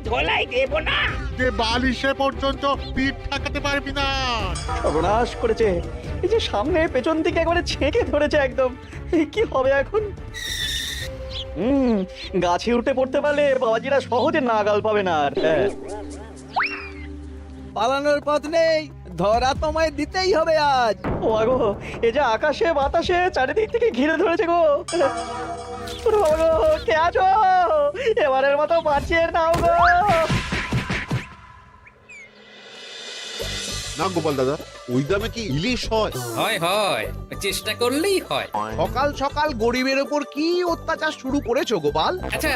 ধোলাই দেব না। যে বালিশে পর্যন্ত পিঠ ঠাকাতে পারবি না। সর্বনাশ করেছে, এই যে সামনে পেছন দিকে একবারে ছেঁকে ধরেছে একদম। কি হবে এখন? গাছে উঠে পড়তে পারলে বাবাজিরা সহজে নাগাল পাবে না আর। হ্যাঁ, পালানোর পথ নেই, ধরা তোমায় দিতেই হবে আজ। ও গো, এই যে আকাশে বাতাসে চারিদিক থেকে ঘিরে ধরেছে গো। ওরে বাবা গো, কে আছো? এবারের মতো বাঁচিয়ে নাও গো। না গোপাল দাদা, ওই দামে কি ইলিশ হয়? হয় হয়, চেষ্টা করলেই হয়। সকাল সকাল গরিবের ওপর কি অত্যাচার শুরু করেছো গোপাল? আচ্ছা,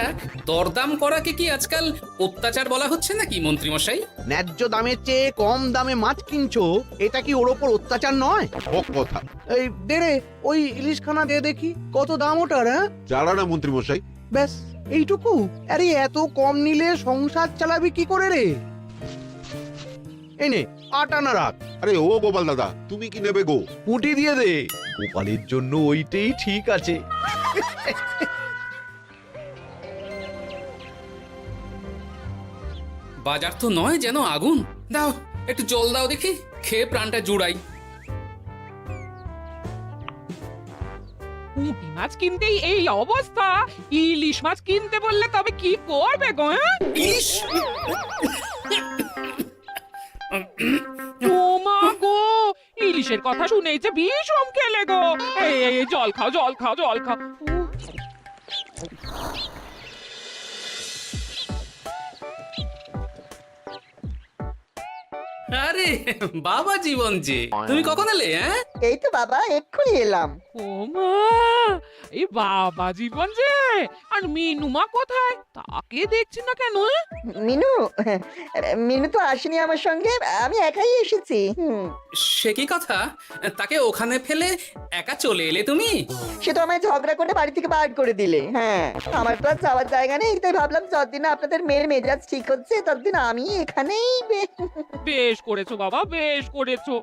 দরদাম করাকে কি আজকাল অত্যাচার বলা হচ্ছে নাকি মন্ত্রী মশাই? ন্যায্য দামের চেয়ে কম দামে মাছ কিনছো, এটা কি ওর ওপর অত্যাচার নয়? হক কথা। এই দে রে, ওই ইলিশখানা দে দেখি, কত দাম ওটার? হ্যাঁ, জানা না মন্ত্রী মশাই। ব্যাস এইটুকু? আরে এত কম নিলে সংসার চালাবি কি করে রে? এনে আটানা রাখ। আরে ও গোপাল দাদা, তুমি কি নেবে গো? পুঁটি দিয়ে দে। গোপালের জন্য ওইটাই ঠিক আছে। বাজার তো নয় যেন আগুন। দাও একটু জল দাও দেখি, খেয়ে প্রাণটা জুড়াই। পুঁটি মাছ কিনতেই এই অবস্থা, ইলিশ মাছ কিনতে বললে তবে কি করবে গো? ইলিশ! ও মা গো, ইলিশের কথা শুনেই যে বিষম খেলে গো। এই জল খাও, জল খাও, জল খাও। আরে বাবা জীবন যে, তুমি কখন এলে? হ্যাঁ, এই তো বাবা এক্ষুনি এলাম। ও মা, এই বাবা জীবন যে, আর মিনুমা কোথায়? তাকে দেখছি না কেন? মিনু মিনু তো আসেনি আমার সঙ্গে, আমি একাই এসেছি। সে কি কথা? তাকে ওখানে ফেলে একা চলে এলে তুমি? সে তো আমায় ঝগড়া করে বাড়ি থেকে বার করে দিলে। হ্যাঁ, আমার তো আর যাওয়ার জায়গা নেই, তাই ভাবলাম যতদিন আপনাদের মেয়ের মেজাজ ঠিক হচ্ছে ততদিন আমি এখানেই বেশ করেছো বাবা, বেশ করেছো।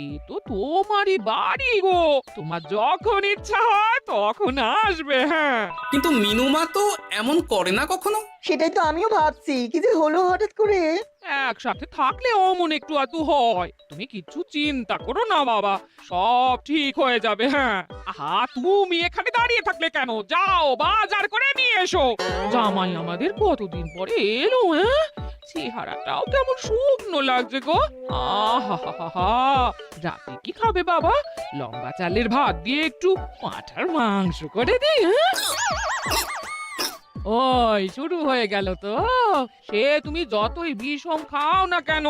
এ তো তোমারই বাড়ি গো, তোমার যখন ইচ্ছা হয় তখন আসবে। হ্যাঁ, কিন্তু মিনুমা তো এমন করে না কখনো। সেটাই তো আমিও ভাবছি, কি যে হলো হঠাৎ করে। একসাথে থাকলে অমন একটু আধটু হয়। তুমি কিচ্ছু চিন্তা করো না বাবা, সব ঠিক হয়ে যাবে। হ্যাঁ, আহা, তুমি এখানে দাঁড়িয়ে থাকলে কেন? যাও বাজার করে নিয়ে এসো। জামাই আমাদের কতদিন পরে এলো। হ্যাঁ, চেহারাটাও কেমন শুকনো লাগছে গো। আহা, রাতে কি খাবে বাবা? লম্বা চালের ভাত দিয়ে একটু পাঁঠার মাংস করে দিই। হ্যাঁ, ওই শুরু হয়ে গেল তো। সে তুমি যতই বিষম খাও না কেন,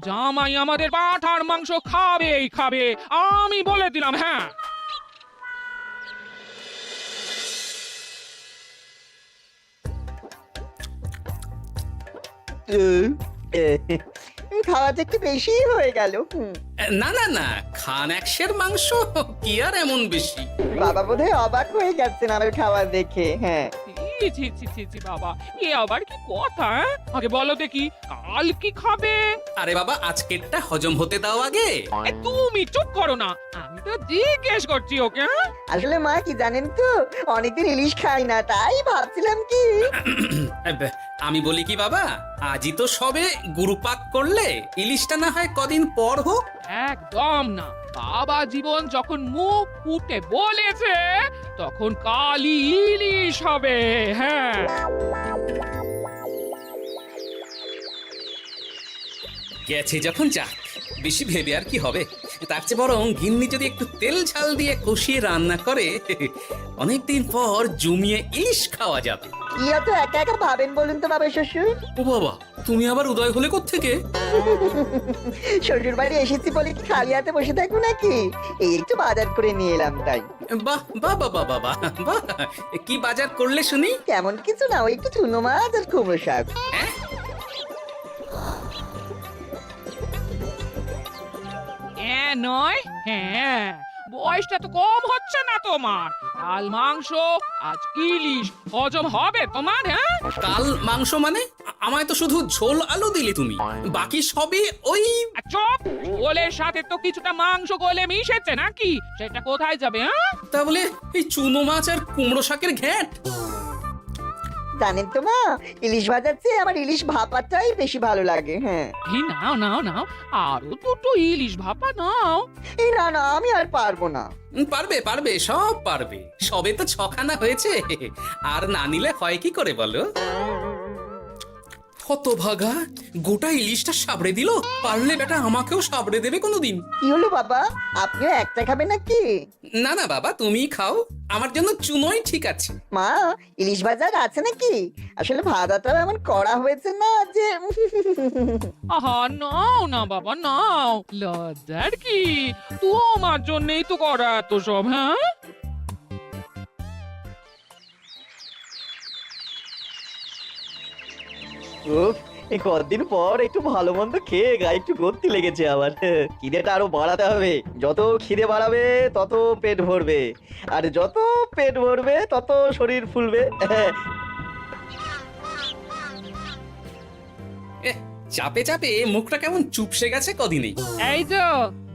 জামাই আমাদের পাঁঠার মাংস খাবেই খাবে, আমি বলে দিলাম। হ্যাঁ, খাওয়াটা একটু বেশি হয়ে গেল। না না না, খান একশের মাংস কি আর এমন বেশি? বাবা বোধহয় অবাক হয়ে গেছেন আমার খাওয়া দেখে। হ্যাঁ, ছি ছি ছি ছি ছি বাবা, এ আবার কি কথা? আগে বলো দেখি, কাল কি খাবে? আরে বাবা, আজকেরটা হজম হতে দাও আগে। তুমি চুপ করো না, আমি তো জিজ্ঞেস করছি ওকে। হ্যাঁ? আসলে মা কি জানেন তো, অনেকদিন ইলিশ খাই না, তাই ভাবছিলাম কি। আমি বলি কি বাবা, আজই তো সবে গুরুপাক করলে, ইলিশটা না হয় কদিন পর হোক। একদম না, বাবা জীবন যখন মুখ ফুটে বলেছে তখন কালই ইলিশ হবে। হ্যাঁ, গেছে যখন যাক, বেশি ভেবে আর কি হবে। তার চেয়ে বরং গিন্নি যদি একটু তেল ঝাল দিয়ে কষিয়ে রান্না করে, অনেকদিন পর জমিয়ে ইলিশ খাওয়া যাবে। কি এত একা একা ভাবেন বলুন তো বাবা শ্বশুর? ও বাবা, তুমি আবার উদয় হলে কোত্থেকে? শ্বশুর বাড়ি এসেছি বলে কি খালি হাতে বসে থাকবো নাকি? এই একটু বাজার করে নিয়ে এলাম তাই। বাহ বাহ বাহ বাহ বাহ বাহ, কি বাজার করলে শুনি? তেমন কিছু না, ওই একটু চুনো মাছ আর কুমড়ো শাক। নয়, হ্যাঁ, বয়সটা তো কম হচ্ছে না তোমার। কাল মাংস, আজ ইলিশ, হজম হবে তোমার? হ্যাঁ, কাল মাংস মানে? আমায় তো শুধু ঝোল আলু দিলে তুমি, বাকি সবই ওই। চপ, ঝোলের সাথে তো কিছুটা মাংস গলে মিশেছে নাকি? সেটা কোথায় যাবে? হ্যাঁ, তা বলে এই চুনো মাছ আর কুমড়ো শাকের ঘ্যাঁট? জানেন তো মা, ইলিশ ভাজার চেয়ে আমার ইলিশ ভাপাটাই বেশি ভালো লাগে। হ্যাঁ, এই নাও নাও নাও, আরো দুটো ইলিশ ভাপা নাও। এই না না, আমি আর পারবো না। পারবে পারবে, সব পারবে। সবে তো 6খানা হয়েছে, আর না নিলে হয় কি করে বলো? হতভাগা, গোটা ইলিশটা সাবড়ে দিল। পারলে বেটা আমাকেও সাবড়ে দেবে কোনোদিন। কি হলো বাবা, আপনিও একটা খাবেন নাকি? না না বাবা, তুমিই খাও, আমার জন্য চুনোই ঠিক আছে। মা, ইলিশ ভাজার আছে নাকি? আসলে ভাজাটাও এমন করা হয়েছে না যে আহা নাও না বাবা নাও, লজ্জার কি, তোমার জন্যই তো করা এত সব। হ্যাঁ, উফ, এই কতদিন পর একটু ভালো মন্দ খেয়ে গায়ে একটু গতি লেগেছে আবার। খিদেটা আরো বাড়াতে হবে। যত খিদে বাড়াবে তত পেট ভরবে, আর যত পেট ভরবে তত শরীর ফুলবে। চাপে চাপে মুখটা কেমন চুপসে গেছে কদিনেই। এই তো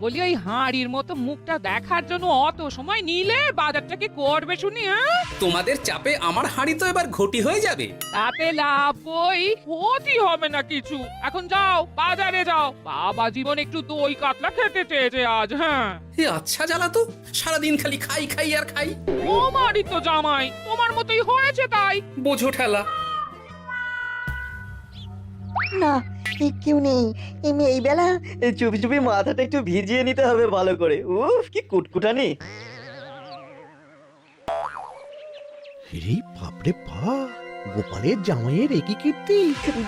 বলি, ওই হাঁড়ির মতো মুখটা দেখার জন্য অত সময় নিলে বাজারটা কি করবে শুনি? হ্যাঁ, তোমাদের চাপে আমার হাঁড়ি তো এবার ঘটি হয়ে যাবে। তাতে লাভ কই, ক্ষতি হবে না কিছু। এখন যাও, বাজারে যাও, বাবা জীবন একটু দই কাতলা খেতে চেয়েছে আজ। হ্যাঁ, এ আচ্ছা জ্বালা তো, সারাদিন খালি খাই খাই আর খাই। তোমারই তো জামাই, তোমার মতোই হয়েছে তাই। বোঝো ঠেলা। না, কেউ নেই এই বেলা। চুপি চুপি মাথাটা একটু ভিজিয়ে নিতে হবে ভালো করে। উফ, কি কুটকুটানি। রে বাপরে বাপ, গোপালের জামাইয়ের একই কীর্তি।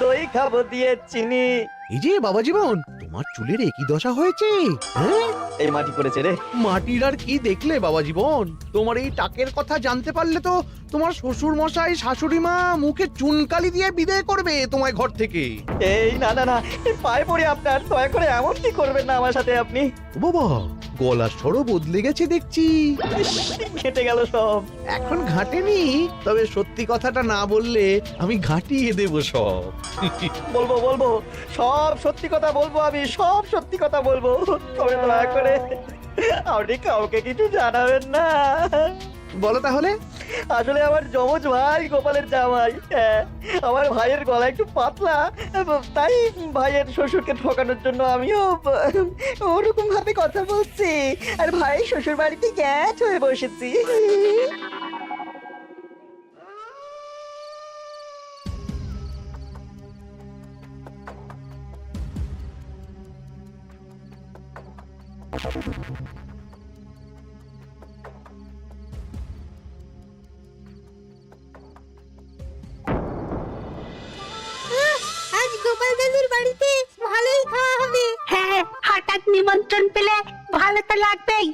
দই খাবো দিয়ে চিনি। এই যে বাবা জীবন, তোমার চুলের একই দশা হয়েছে। হ্যাঁ, এই মাটি পড়েছে রে। মাটির আর কি দেখলে বাবা জীবন, তোমার এই টাকের কথা জানতে পারলে তো তোমার শ্বশুর মশাই শাশুড়ি মা মুখে চুনকালি দিয়ে বিদায় করবে তোমায় ঘর থেকে। এই না না না, এই পায়ে পড়ে আপনার, দয়া করে এমন কি করবেন না আমার সাথে আপনি। ও বাবা, গলার স্বরও বদলে গেছে দেখছি। ঘেটে গেল সব। এখন ঘাটেনি, তবে সত্যি কথাটা না বললে আমি ঘাটিয়ে দেব সব। বলবো বলবো, সব সত্যি কথা বলবো, আমি সব সত্যি কথা বলবো। তবে দয়া করে আপনি কাউকে কিছু জানাবেন না। বলো তাহলে। আসলে আমার যমজ ভাই গোপালের জামাই, হ্যাঁ, আমার ভাইয়ের গলা একটু পাতলা, তাই ভাইয়ের শ্বশুরকে ঠকানোর জন্য আমিও ওরকম ভাবে কথা বলছি, আর ভাই শ্বশুর বাড়িতে গ্যাট হয়ে বসেছি। আজ গোপাল দাদুর বাড়িতে ভালোই খাওয়া হবে। হ্যাঁ, হঠাৎ নিমন্ত্রণ পেলে ভালো তো লাগবেই।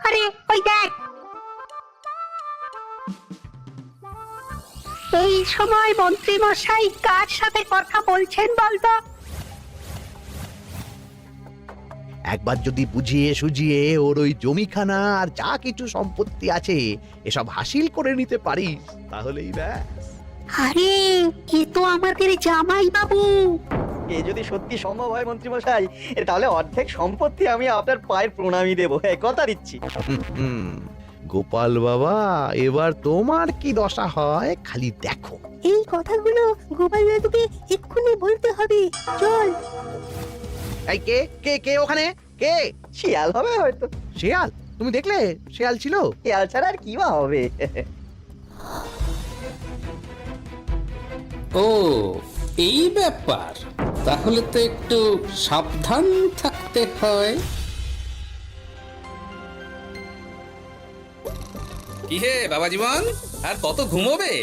আরে ওই দেখ, এই সময় মন্ত্রী মশাই কার সাথে কথা বলছেন বলতো? একবার যদি বুঝিয়ে সুঝিয়ে ওর ওই জমিখানা আর যা কিছু সম্পত্তি আছে এসব হাসিল করে নিতে পারিস, তাহলেই ব্যাস। আরে এ তো আমাদের জামাই বাবু। এ যদি সত্যি সম্ভব হয় মন্ত্রী মশাই, তাহলে অর্ধেক সম্পত্তি আমি আপনার পায়ের প্রণামী দেবো, হ্যাঁ, কথা দিচ্ছি। হুম, গোপাল বাবা, এবার তোমার কি দশা হয় খালি দেখো। এই কথাগুলো গোপাল দাদুকে এক্ষুনি বলতে হবে। চল। এই কে কে কে ওখানে কে? শিয়াল হবে হয়তো। শেয়াল? তুমি দেখলে শেয়াল ছিল? শিয়াল ছাড়া আর কি বা হবে। ও এই ব্যাপার, তাহলে তো একটু সাবধান থাকতে হয়। কি হে বাবা জীবন, আর কত ঘুমোবে?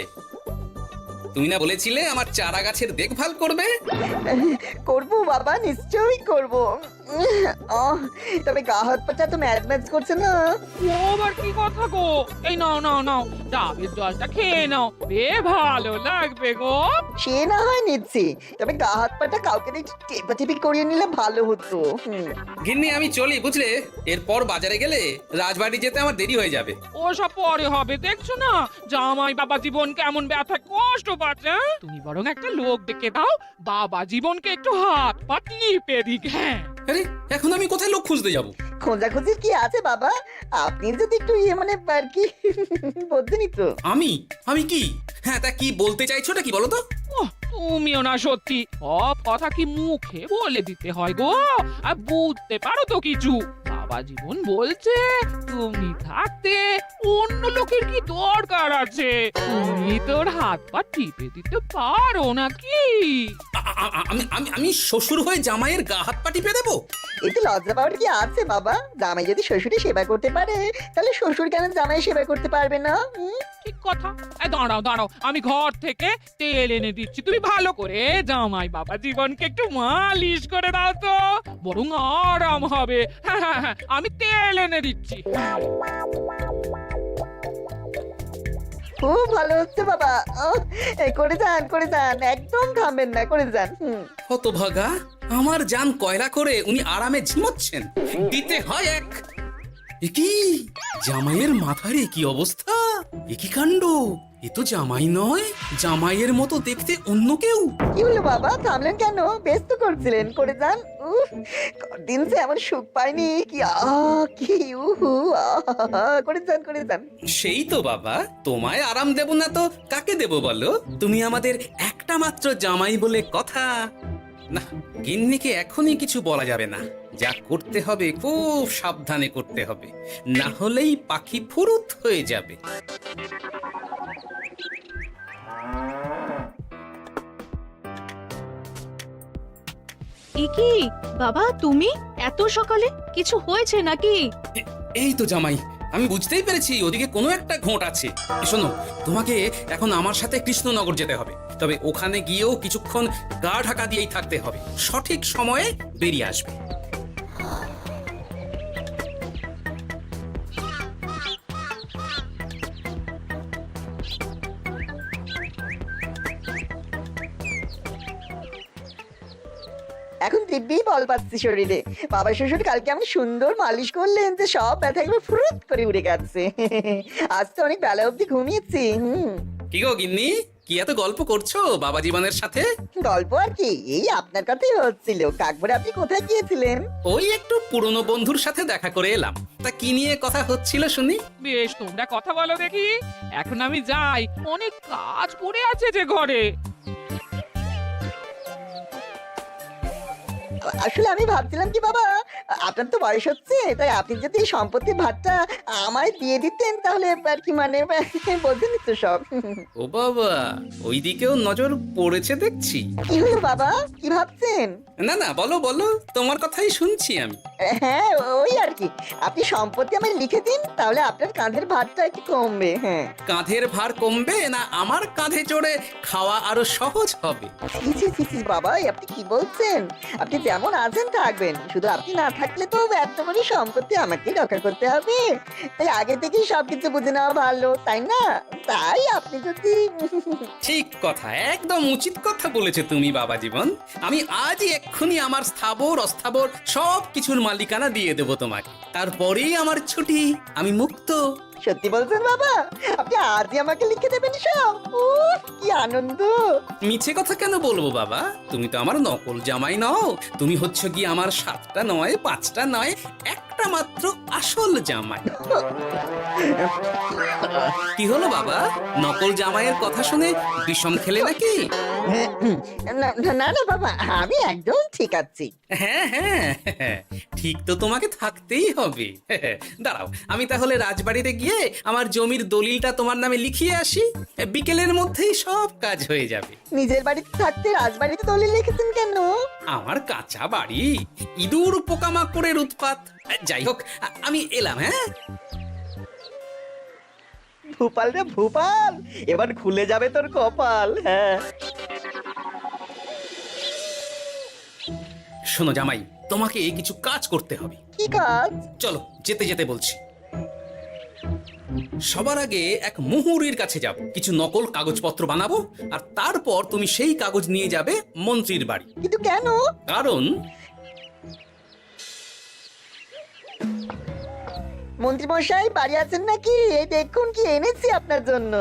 তুমি না বলেছিলে আমার চারা গাছের দেখভাল করবে? করবো বাবা, নিশ্চয়ই করবো। তবে গা হাত পাটা তো ম্যাচ ম্যাচ করছে না। ও আবার কি কথা গো? এই নাও নাও নাও, ডাবের জলটা খেয়ে নাও, বে ভালো লাগবে গো। সে না হয় নিচ্ছি, তবে গা হাত পাটা কাউকে একটু টেপাটেপি করিয়ে নিলে ভালো হতো। গিন্নি আমি চলি বুঝলে, এরপর বাজারে গেলে রাজবাড়ি যেতে আমার দেরি হয়ে যাবে। ও সব পরে হবে, দেখছো না জামাই বাবা জীবন কেমন ব্যথা কষ্ট পাচ্ছে। হ্যাঁ? তুমি বরং একটা লোক ডেকে দাও, বাবা জীবনকে একটু হাত পা টিপে দিক। হ্যাঁ, আরে এখন আমি কোথায় লোক খুঁজতে যাব? খোঁজাখুঁজি কি আছে বাবা? আপনি যদি একটু মানে আর কি বলতেনই তো। আমি কি? হ্যাঁ, তা কি বলতে চাইছোটা কি বলো তো? ওহ, তুমিও না সত্যি সব কথা কি মুখে বলে দিতে হয় গো? আর বুঝতে পারো তো কিছু? বাবা জীবন বলছে তুমি থাকতে অন্য লোকের কি দরকার আছে? তুমি তোর হাত পা টিপে দিতে পারো নাকি? আমি শ্বশুর হয়ে জামাইয়ের গা হাত পা টিপে দেবো? এতে লজ্জা পাওয়ার কি আছে বাবা? জামাই যদি শ্বশুরের সেবা করতে পারে তাহলে শ্বশুর কেন জামাই সেবা করতে পারবে না? ঠিক কথা। দাঁড়াও দাঁড়াও, আমি ঘর থেকে তেল এনে দিচ্ছি, তুমি ভালো করে জামাই বাবা জীবনকে একটু মালিশ করে দাও তো, বরং আরাম হবে। হ্যাঁ হ্যাঁ হ্যাঁ, আমি তেল এনে দিচ্ছি। খুব ভালো হচ্ছে বাবা। এই করে যান, একদম থামবেন না, করে যান। হতভাগা, আমার জান কয়লা করে উনি আরামে ঝিমোচ্ছেন, দিতে হয় এক। এ কি জামাইয়ের মাথার কি অবস্থা? এ কি কাণ্ড! এ তো জামাই নয়, জামাইয়ের মতো দেখতে অন্য কেউ। কি হলো বাবা, থামলেন কেন? ব্যস্ত করছিলেন, করে যান। দিন সে এমন সুখ পাইনি কি কি করে যান। সেই তো বাবা, তোমায় আরাম দেব না তো কাকে দেব বলো? তুমি আমাদের একটা মাত্র জামাই বলে কথা। না, গিন্নিকে এখনই কিছু বলা যাবে না। যা করতে হবে খুব সাবধানে করতে হবে, না হলেই পাখি ফুরুত হয়ে যাবে। কি বাবা, তুমি এত সকালে? কিছু হয়েছে নাকি? এই তো জামাই, আমি বুঝতেই পেরেছি ওদিকে কোনো একটা ঘোট আছে। শোনো, তোমাকে এখন আমার সাথে কৃষ্ণনগর যেতে হবে, তবে ওখানে গিয়েও কিছুক্ষণ গা ঢাকা দিয়েই থাকতে হবে, সঠিক সময়ে বেরিয়ে আসবে। এখন দিব্যি বল পাচ্ছি শরীরে। বাবা শ্বশুর কালকে আমি সুন্দর মালিশ করলেন যে সব ব্যথা একবার ফুরুত করে উড়ে গেছে। আজ তো অনেক বেলা অবধি ঘুমিয়েছি। কি গো গিন্নি, কি এত গল্প করছো বাবা জীবনের সাথে? গল্প আর কি, এই আপনার কথাই হচ্ছিল। কাকবরে আপনি কোথায় গিয়েছিলেন? ওই একটু পুরনো বন্ধুর সাথে দেখা করে এলাম। তা কি নিয়ে কথা হচ্ছিল শুনি? বেশ, তোমরা কথা বলো দেখি। এখন আমি যাই, অনেক কাজ পড়ে আছে যে ঘরে। আসলে আমি ভাবছিলাম কি বাবা, আপনার তো বয়স হচ্ছে, তাই আপনি যদি এই সম্পত্তির ভাগটা আমায় দিয়ে দিতেন তাহলে আর কি, মানে বোঝেনি তো সব। ও বাবা, ওইদিকেও নজর পড়েছে দেখছি। কি হলো বাবা, কি ভাবছেন? না না, বলো বলো, তোমার কথাই শুনছি আমি। হ্যাঁ, ওই আর কি, আপনি সম্পত্তি আমায় লিখে দিন, তাহলে আপনার কাঁধের ভারটা একটু কমবে। হ্যাঁ, কাঁধের ভার কমবে না আমার কাঁধে চড়ে খাওয়া আরো সহজ হবে? ছি, বাবা, আপনি কি বলছেন? আপনি যেমন আছেন থাকবেন, শুধু আপনি না থাকলে তো এত বড় সম্পত্তি আমাকেই রক্ষা করতে হবে। তাই আগে থেকেই সবকিছু বুঝে নেওয়া ভালো, তাই না? তাই আপনি যদি ঠিক কথা, একদম উচিত কথা বলেছে তুমি বাবা জীবন। আমি আজই এক্ষুনি আমার স্থাবর অস্থাবর সব কিছুর মালিকানা দিয়ে দেবো তোমাকে, তারপরেই আমার ছুটি, আমি মুক্ত। সত্যি বলছেন বাবা? আপনি আজই আমাকে লিখে দেবেন সব? কি আনন্দ! মিছে কথা কেন বলবো বাবা, তুমি তো আমার নকল জামাই নও, তুমি হচ্ছে কি আমার 7টা নয় 5টা নয় একটা মাত্র আসল জামাই। কি হলো বাবা, নকল জামাইয়ের কথা শুনে বিষম খেলে নাকি? না বাবা, আমি একদম ঠিক আছি। হ্যাঁ হ্যাঁ, ঠিক তো তোমাকে থাকতেই হবে। দাঁড়াও, আমি তাহলে রাজবাড়িতে গিয়ে আমার জমির দলিলটা তোমার নামে লিখিয়ে আসি, বিকেলের মধ্যেই সব কাজ হয়ে যাবে। নিজের বাড়িতে থাকতে রাজবাড়িতে দলিল লিখেছেন কেন? আমার কাঁচা বাড়ি, ইঁদুর পোকামাকড়ের উৎপাত। যাই হোক, আমি এলাম। হ্যাঁ, ভূপাল রে ভূপাল, এবার খুলে যাবে তোর কপাল। হ্যাঁ, শোনো জামাই, তোমাকে কিছু কাজ করতে হবে। কি কাজ? চলো, যেতে যেতে বলছি। সবার আগে এক মুহুরির কাছে যাব, কিছু নকল কাগজপত্র বানাবো, আর তারপর তুমি সেই কাগজ নিয়ে যাবে মন্ত্রীর বাড়ি। কিন্তু কেন? কারণ মন্ত্রী মশাই বাড়ি আছেন নাকি? এই দেখুন কি এনেছি আপনার জন্য।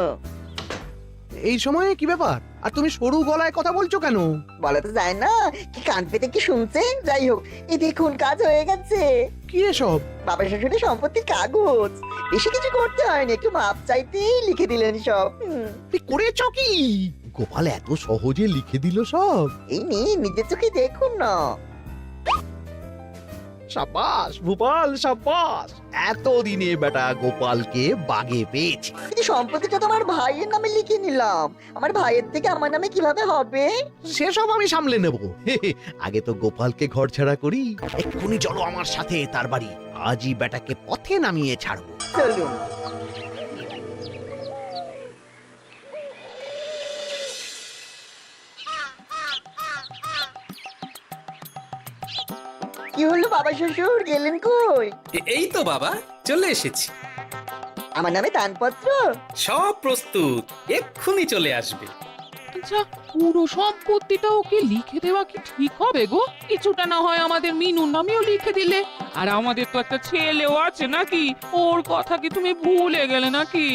এই সময়ে কি ব্যাপার? আর তুমি সরু গলায় কথা বলছো কেন? বলা তো যায় না, কি কান পেতে কি শুনছে। যাই হোক, এই দেখুন কাজ হয়ে গেছে। কি এসব? বাবা শ্বশুরের সম্পত্তির কাগজ। বেশি কিছু করতে হয়নি, একটু মাপ চাইতেই লিখে দিলেন সব। তুই করেছ কি? গোপাল এত সহজে লিখে দিল সব? এই নিয়ে নিজের চোখে দেখুন না। সাবাস ভূপাল সাবাস, এতদিনে বেটা গোপালকে বাগে পেয়েছি। কিন্তু সম্পত্তিটা তো আমার ভাইয়ের নামে লিখে নিলাম, আমার ভাইয়ের থেকে আমার নামে কিভাবে হবে? সেসব আমি সামলে নেব। আগে তো গোপালকে ঘর ছাড়া করি। এক্ষুনি চলো আমার সাথে তার বাড়ি, আজই বেটাকে পথে নামিয়ে ছাড়বো। চলুন। কি হলো বাবা শ্বশুর, গেলেন কই? এই তো বাবা চলে এসেছি, আমার নামে দানপত্র? সব প্রস্তুত, এক্ষুনি চলে আসবে। আচ্ছা, পুরো সম্পত্তিটা ওকে লিখে দেওয়া কি ঠিক হবে গো? কিছুটা না হয় আমাদের মিনুর নামেও লিখে দিলে। আর আমাদের তো একটা ছেলেও আছে নাকি, ওর কথা কি তুমি ভুলে গেলে নাকি?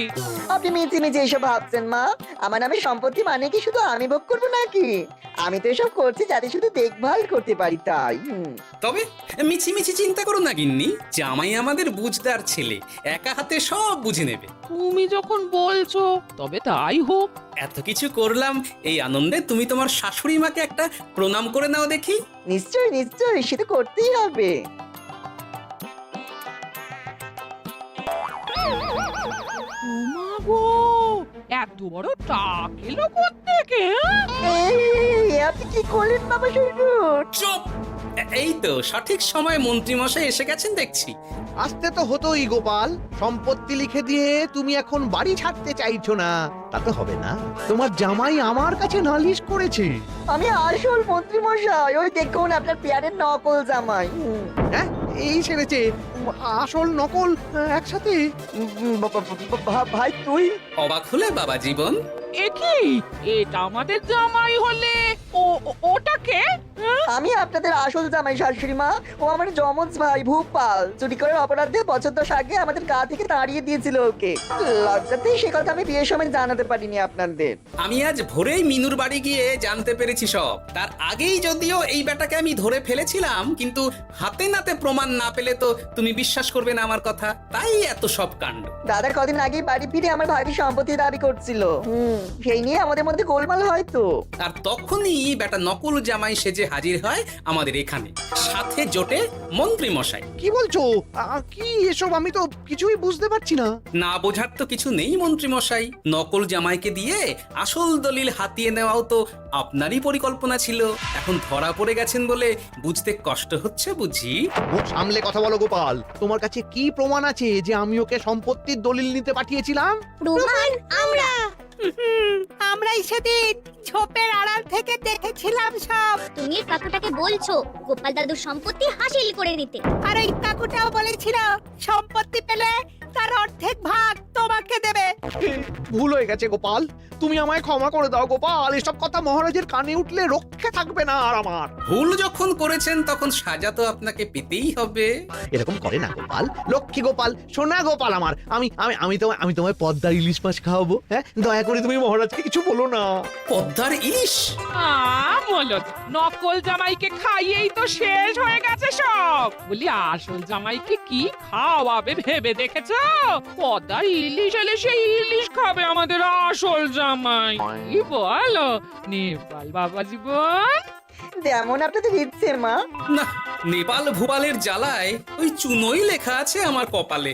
আপনি মিছি মিছি এসব ভাবছেন মা? আমার নামে সম্পত্তি মানে কি শুধু আমি ভোগ করবো নাকি? আমি তো এসব করছি যাতে শুধু দেখভাল করতে পারি, তাই। তবে মিছি মিছি চিন্তা করো না গিন্নি, জামাই আমাদের বুঝদার ছেলে, একা হাতে সব বুঝে নেবে। তুমি যখন বলছো তবে তাই হোক। এত কিছু করলাম, এই আনন্দে তুমি তোমার শাশুড়ি মাকে একটা প্রণাম করে নাও দেখি। নিশ্চয়ই নিশ্চয়ই, সেটা করতেই হবে। ওমা গো, এত বড় টাক এলো কোত্থেকে? এই, আপনি কি করলেন বাবা শ্বশুর? চুপ! এই তো সঠিক সময় মন্ত্রী মশাই এসে গেছেন দেখছি। আসতে তো হতোই গোপাল, সম্পত্তি লিখে দিয়ে তুমি এখন বাড়ি ছাড়তে চাইছো না, তা তো হবে না। তোমার জামাই আমার কাছে নালিশ করেছে। আমি আসল মন্ত্রী মশাই, ওই দেখুন আপনার পেয়ারের নকল জামাই। হ্যাঁ, এই সেরেছে আসল নকল একসাথে। ভাই তুই? অবাক হলে বাবা জীবন? এ কি, এটা আমাদের জামাই হলে ওটাকে? আমি আপনাদের আসল জামাই শাশুড়ি মা। ও আমার যমজ ভাই ভূপাল চুরি করার অপরাধে বছর 10 আগে আমাদের গা থেকে তাড়িয়ে দিয়েছিল ওকে। লজ্জাতে সে কথা আমি বিয়ের সময় জানাতে পারিনি আপনাদের। আমি আজ ভোরেই মিনুর বাড়ি গিয়ে জানতে পেরেছি সব। তার আগেই যদিও এই বেটাকে আমি ধরে ফেলেছিলাম, কিন্তু হাতে নাতে প্রমাণ না পেলে তো তুমি বিশ্বাস করবে না আমার কথা, তাই এত সব কাণ্ড। দাদা কদিন আগেই বাড়ি ফিরে আমার ভাইকে সম্পত্তি দাবি করছিল। সেই নিয়ে আমাদের মধ্যে গোলমাল হয়তো। আর তখনই বেটা নকল জামাই সেজে হাজির হয় আমাদের এখানে, সাথে জোটে মন্ত্রী মশাই। কি বলছো? কি এসব? আমি তো কিছুই বুঝতে পারছি না। না বোঝার তো কিছু নেই মন্ত্রী মশাই, নকল জামাইকে দিয়ে আসল দলিল হাতিয়ে নেওয়াও তো আপনারই পরিকল্পনা ছিল। এখন ধরা পড়ে গেছেন বলে বুঝতে কষ্ট হচ্ছে বুঝি। মুখ সামলে কথা বলো গোপাল, তোমার কাছে কি প্রমাণ আছে যে আমি ওকে সম্পত্তির দলিল নিতে পাঠিয়েছিলাম? প্রমাণ আমরা আমরাই সেদিন ঝোপের আড়াল থেকে দেখেছিলাম সব। তুমি কাকুটাকে বলছো গোপাল দাদুর সম্পত্তি হাসিল করে নিতে, আর ওই কাকুটাও বলেছিল সম্পত্তি পেলে তার অর্ধেক ভাগ তোমাকে দেবে। ভুল হয়ে গেছে গোপাল, তুমি আমায় ক্ষমা করে দাও গোপাল। এসব কথা মহারাজের কানে উঠলে রক্ষে থাকবে না আর আমার। ভুল যখন করেছেন তখন সাজা তো আপনাকে পেতেই হবে। এরকম করে না গোপাল, লক্ষ্মী গোপাল, সোনা গোপাল আমার। আমি আমি আমি তোমায় পদ্মার ইলিশ মাছ খাওয়াবো। হ্যাঁ, দয়া করে তুমি মহারাজকে কিছু বলো না। পদ্মার ইলিশ? বলো, নকল জামাইকে খাইয়েই তো শেষ হয়ে গেছে সব। বলি আসল জামাইকে কি খাওয়াবে ভেবে দেখেছো? পদ্মার ইলিশ এলে সেই ইলিশ খাবে আমাদের আসল জামাই। কি বলো নেপাল বাবা জীবন? যেমন আপনাদের ইচ্ছে মা। না, নেপাল ভূপালের জ্বালায় ওই চুনোই লেখা আছে আমার কপালে।